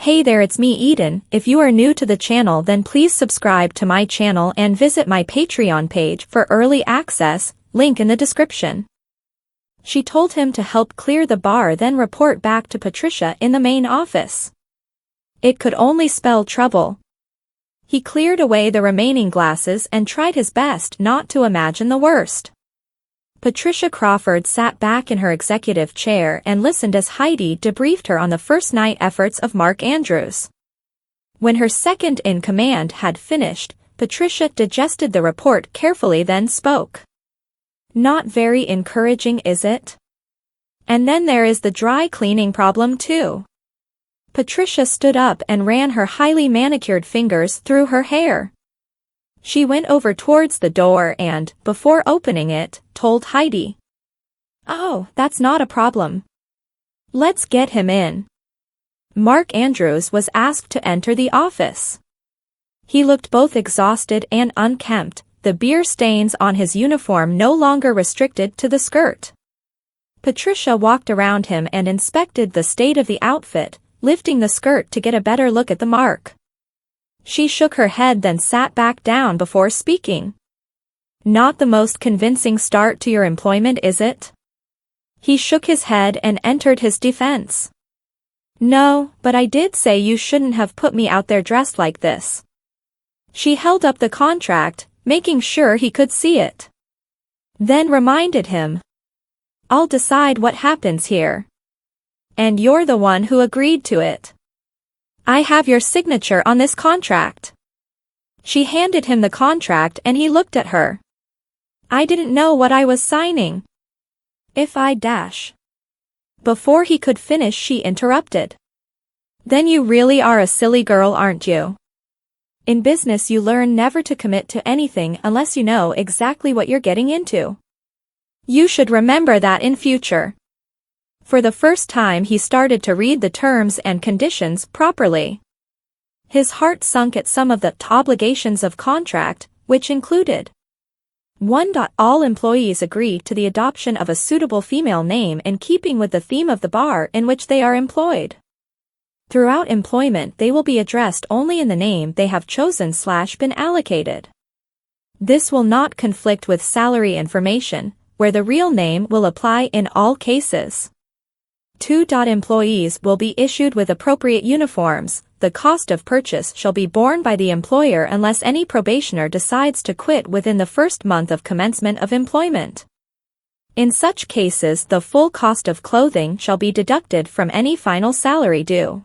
Hey there, it's me Eden. If you are new to the channel, then please subscribe to my channel and visit my Patreon page for early access, link in the description. She told him to help clear the bar, then report back to Patricia in the main office. It could only spell trouble. He cleared away the remaining glasses and tried his best not to imagine the worst. Patricia Crawford sat back in her executive chair and listened as Heidi debriefed her on the first night efforts of Mark Andrews. When her second-in-command had finished, Patricia digested the report carefully, then spoke. Not very encouraging, is it? And then there is the dry cleaning problem too. Patricia stood up and ran her highly manicured fingers through her hair. She went over towards the door and, before opening it, told Heidi. "Oh, that's not a problem. Let's get him in." Mark Andrews was asked to enter the office. He looked both exhausted and unkempt, the beer stains on his uniform no longer restricted to the skirt. Patricia walked around him and inspected the state of the outfit, lifting the skirt to get a better look at the mark. She shook her head, then sat back down before speaking. "Not the most convincing start to your employment, is it?" He shook his head and entered his defense. "No, but I did say you shouldn't have put me out there dressed like this." She held up the contract, making sure he could see it. Then reminded him. "I'll decide what happens here. And you're the one who agreed to it. I have your signature on this contract." She handed him the contract and he looked at her. "I didn't know what I was signing. If I dash." Before he could finish, she interrupted. "Then you really are a silly girl, aren't you? In business you learn never to commit to anything unless you know exactly what you're getting into. You should remember that in future." For the first time he started to read the terms and conditions properly. His heart sunk at some of the obligations of contract, which included 1. All employees agree to the adoption of a suitable female name in keeping with the theme of the bar in which they are employed. Throughout employment they will be addressed only in the name they have chosen/been allocated. This will not conflict with salary information, where the real name will apply in all cases. 2. Employees will be issued with appropriate uniforms. The cost of purchase shall be borne by the employer unless any probationer decides to quit within the first month of commencement of employment. In such cases, the full cost of clothing shall be deducted from any final salary due.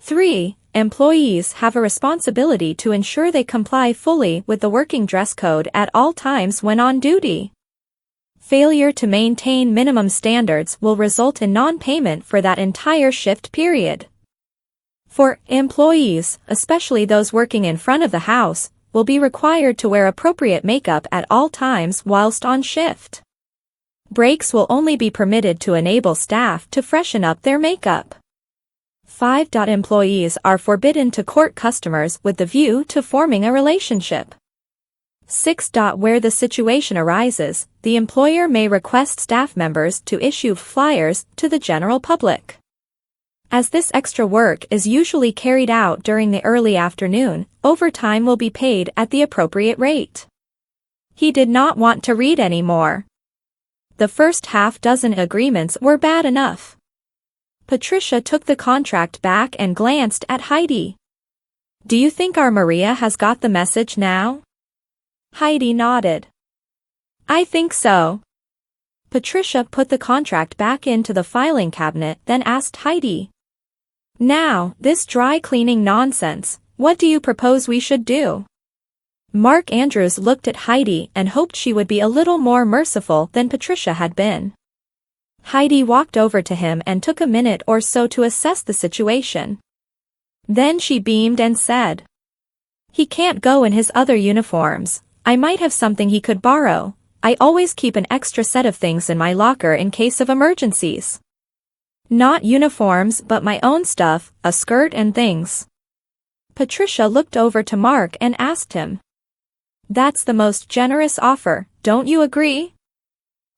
3. Employees have a responsibility to ensure they comply fully with the working dress code at all times when on duty. Failure to maintain minimum standards will result in non-payment for that entire shift period. 4. Employees, especially those working in front of the house, will be required to wear appropriate makeup at all times whilst on shift. Breaks will only be permitted to enable staff to freshen up their makeup. 5. Employees are forbidden to court customers with the view to forming a relationship. 6. Where the situation arises, the employer may request staff members to issue flyers to the general public. As this extra work is usually carried out during the early afternoon, overtime will be paid at the appropriate rate. He did not want to read any more. The first half-dozen agreements were bad enough. Patricia took the contract back and glanced at Heidi. "Do you think our Maria has got the message now?" Heidi nodded. "I think so." Patricia put the contract back into the filing cabinet, then asked Heidi. "Now, this dry cleaning nonsense, what do you propose we should do?" Mark Andrews looked at Heidi and hoped she would be a little more merciful than Patricia had been. Heidi walked over to him and took a minute or so to assess the situation. Then she beamed and said, "He can't go in his other uniforms. I might have something he could borrow. I always keep an extra set of things in my locker in case of emergencies. Not uniforms but my own stuff, a skirt and things." Patricia looked over to Mark and asked him. "That's the most generous offer, don't you agree?"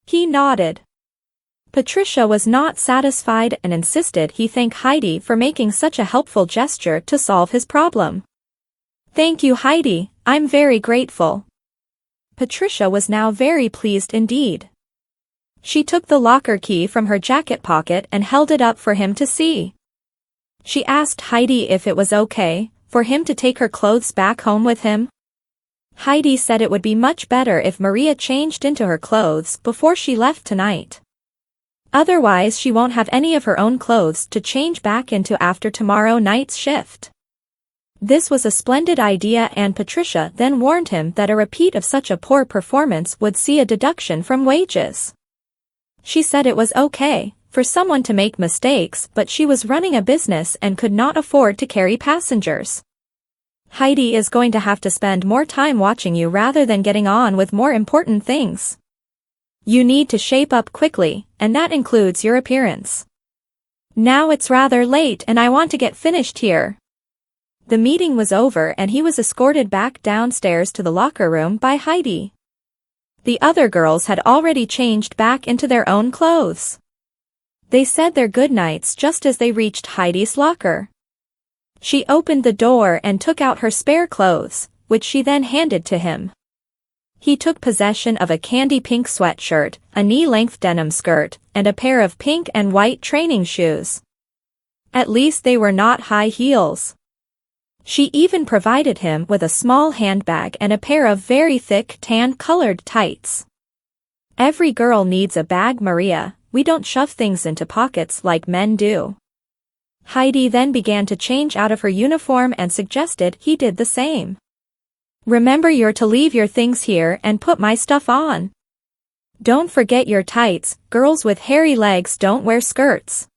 He nodded. Patricia was not satisfied and insisted he thank Heidi for making such a helpful gesture to solve his problem. "Thank you, Heidi, I'm very grateful." Patricia was now very pleased indeed. She took the locker key from her jacket pocket and held it up for him to see. She asked Heidi if it was okay for him to take her clothes back home with him. Heidi said it would be much better if Maria changed into her clothes before she left tonight. Otherwise she won't have any of her own clothes to change back into after tomorrow night's shift. This was a splendid idea, and Patricia then warned him that a repeat of such a poor performance would see a deduction from wages. She said it was okay for someone to make mistakes, but she was running a business and could not afford to carry passengers. "Heidi is going to have to spend more time watching you rather than getting on with more important things. You need to shape up quickly, and that includes your appearance. Now it's rather late and I want to get finished here." The meeting was over and he was escorted back downstairs to the locker room by Heidi. The other girls had already changed back into their own clothes. They said their goodnights just as they reached Heidi's locker. She opened the door and took out her spare clothes, which she then handed to him. He took possession of a candy pink sweatshirt, a knee-length denim skirt, and a pair of pink and white training shoes. At least they were not high heels. She even provided him with a small handbag and a pair of very thick tan-colored tights. "Every girl needs a bag, Maria. We don't shove things into pockets like men do." Heidi then began to change out of her uniform and suggested he did the same. "Remember, you're to leave your things here and put my stuff on. Don't forget your tights, girls with hairy legs don't wear skirts."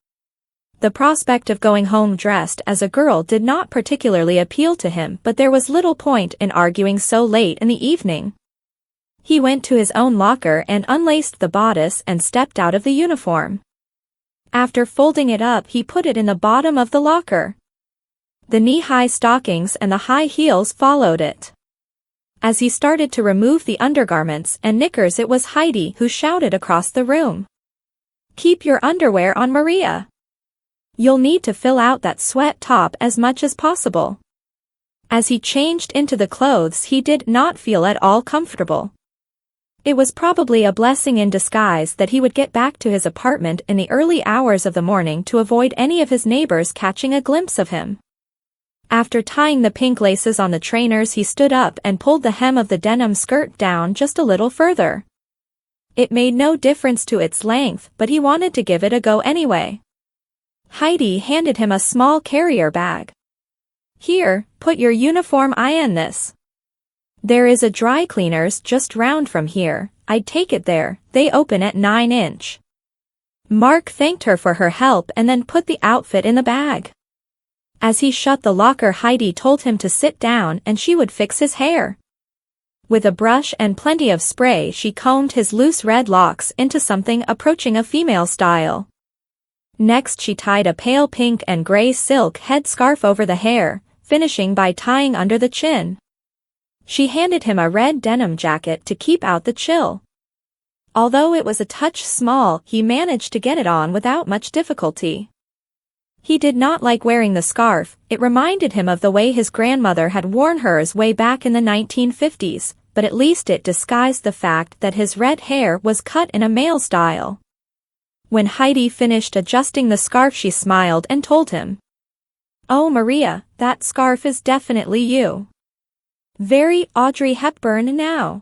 The prospect of going home dressed as a girl did not particularly appeal to him, but there was little point in arguing so late in the evening. He went to his own locker and unlaced the bodice and stepped out of the uniform. After folding it up, he put it in the bottom of the locker. The knee-high stockings and the high heels followed it. As he started to remove the undergarments and knickers, it was Heidi who shouted across the room, "Keep your underwear on, Maria. You'll need to fill out that sweat top as much as possible." As he changed into the clothes, he did not feel at all comfortable. It was probably a blessing in disguise that he would get back to his apartment in the early hours of the morning to avoid any of his neighbors catching a glimpse of him. After tying the pink laces on the trainers, he stood up and pulled the hem of the denim skirt down just a little further. It made no difference to its length, but he wanted to give it a go anyway. Heidi handed him a small carrier bag. "Here, put your uniform in this. There is a dry cleaners just round from here. I'd take it there, they open at 9-inch. Mark thanked her for her help and then put the outfit in the bag. As he shut the locker, Heidi told him to sit down and she would fix his hair. With a brush and plenty of spray, she combed his loose red locks into something approaching a female style. Next, she tied a pale pink and gray silk headscarf over the hair, finishing by tying under the chin. She handed him a red denim jacket to keep out the chill. Although it was a touch small, he managed to get it on without much difficulty. He did not like wearing the scarf. It reminded him of the way his grandmother had worn hers way back in the 1950s, but at least it disguised the fact that his red hair was cut in a male style. When Heidi finished adjusting the scarf, she smiled and told him, "Oh, Maria, that scarf is definitely you. Very Audrey Hepburn now.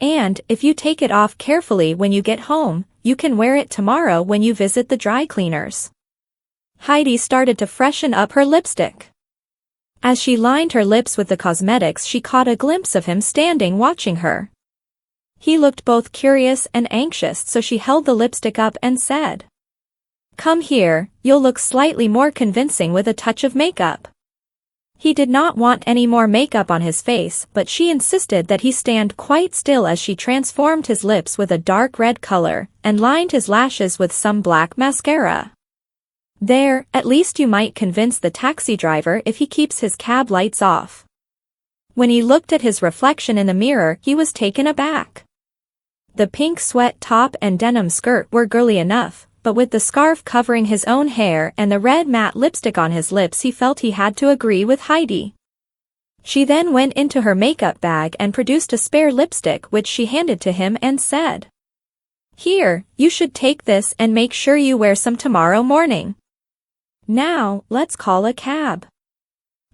And if you take it off carefully when you get home, you can wear it tomorrow when you visit the dry cleaners." Heidi started to freshen up her lipstick. As she lined her lips with the cosmetics, she caught a glimpse of him standing watching her. He looked both curious and anxious, so she held the lipstick up and said, "Come here, you'll look slightly more convincing with a touch of makeup." He did not want any more makeup on his face, but she insisted that he stand quite still as she transformed his lips with a dark red color and lined his lashes with some black mascara. "There, at least you might convince the taxi driver if he keeps his cab lights off." When he looked at his reflection in the mirror, he was taken aback. The pink sweat top and denim skirt were girly enough, but with the scarf covering his own hair and the red matte lipstick on his lips, he felt he had to agree with Heidi. She then went into her makeup bag and produced a spare lipstick, which she handed to him and said, "Here, you should take this and make sure you wear some tomorrow morning. Now, let's call a cab."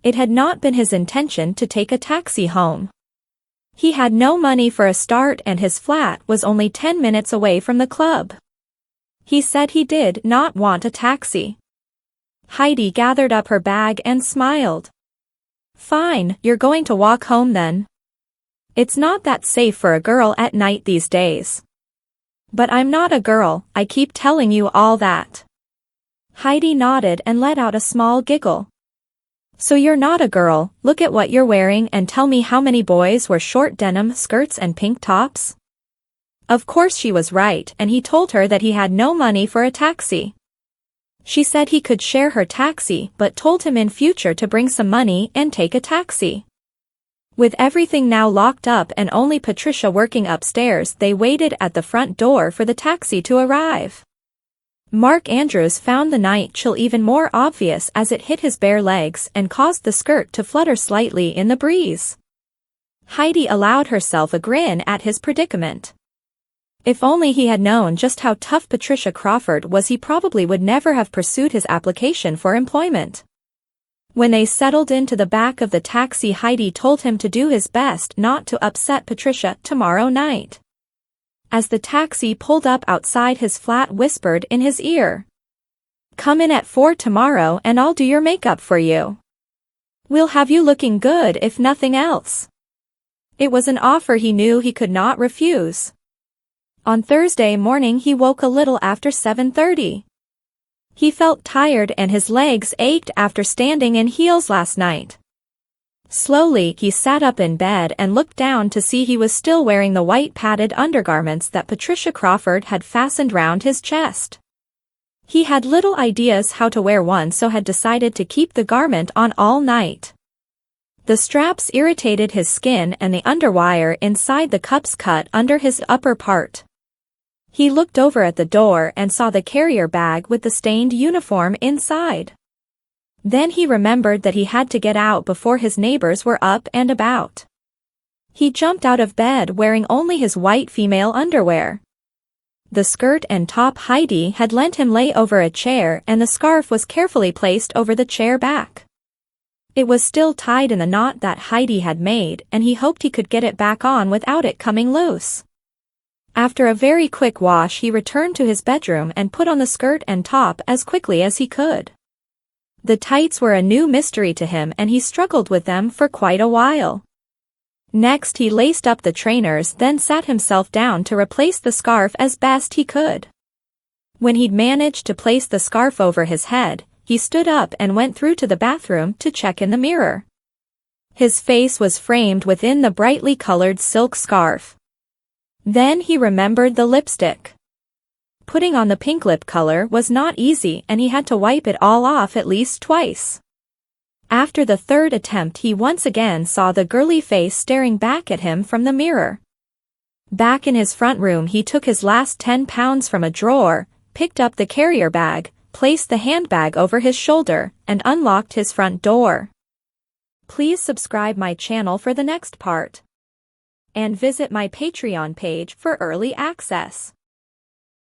It had not been his intention to take a taxi home. He had no money for a start and his flat was only 10 minutes away from the club. He said he did not want a taxi. Heidi gathered up her bag and smiled. "Fine, you're going to walk home then. It's not that safe for a girl at night these days." "But I'm not a girl, I keep telling you all that." Heidi nodded and let out a small giggle. "So you're not a girl, look at what you're wearing and tell me how many boys wear short denim skirts and pink tops?" Of course she was right, and he told her that he had no money for a taxi. She said he could share her taxi but told him in future to bring some money and take a taxi. With everything now locked up and only Patricia working upstairs, they waited at the front door for the taxi to arrive. Mark Andrews found the night chill even more obvious as it hit his bare legs and caused the skirt to flutter slightly in the breeze. Heidi allowed herself a grin at his predicament. If only he had known just how tough Patricia Crawford was, he probably would never have pursued his application for employment. When they settled into the back of the taxi, Heidi told him to do his best not to upset Patricia tomorrow night. As the taxi pulled up outside his flat, whispered in his ear, "Come in at 4 tomorrow and I'll do your makeup for you. We'll have you looking good if nothing else." It was an offer he knew he could not refuse. On Thursday morning he woke a little after 7:30. He felt tired and his legs ached after standing in heels last night. Slowly, he sat up in bed and looked down to see he was still wearing the white padded undergarments that Patricia Crawford had fastened round his chest. He had little ideas how to wear one, so had decided to keep the garment on all night. The straps irritated his skin and the underwire inside the cups cut under his upper part. He looked over at the door and saw the carrier bag with the stained uniform inside. Then he remembered that he had to get out before his neighbors were up and about. He jumped out of bed wearing only his white female underwear. The skirt and top Heidi had lent him lay over a chair and the scarf was carefully placed over the chair back. It was still tied in the knot that Heidi had made, and he hoped he could get it back on without it coming loose. After a very quick wash, he returned to his bedroom and put on the skirt and top as quickly as he could. The tights were a new mystery to him and he struggled with them for quite a while. Next he laced up the trainers, then sat himself down to replace the scarf as best he could. When he'd managed to place the scarf over his head, he stood up and went through to the bathroom to check in the mirror. His face was framed within the brightly colored silk scarf. Then he remembered the lipstick. Putting on the pink lip color was not easy and he had to wipe it all off at least twice. After the third attempt, he once again saw the girly face staring back at him from the mirror. Back in his front room, he took his last 10 pounds from a drawer, picked up the carrier bag, placed the handbag over his shoulder, and unlocked his front door. Please subscribe my channel for the next part. And visit my Patreon page for early access.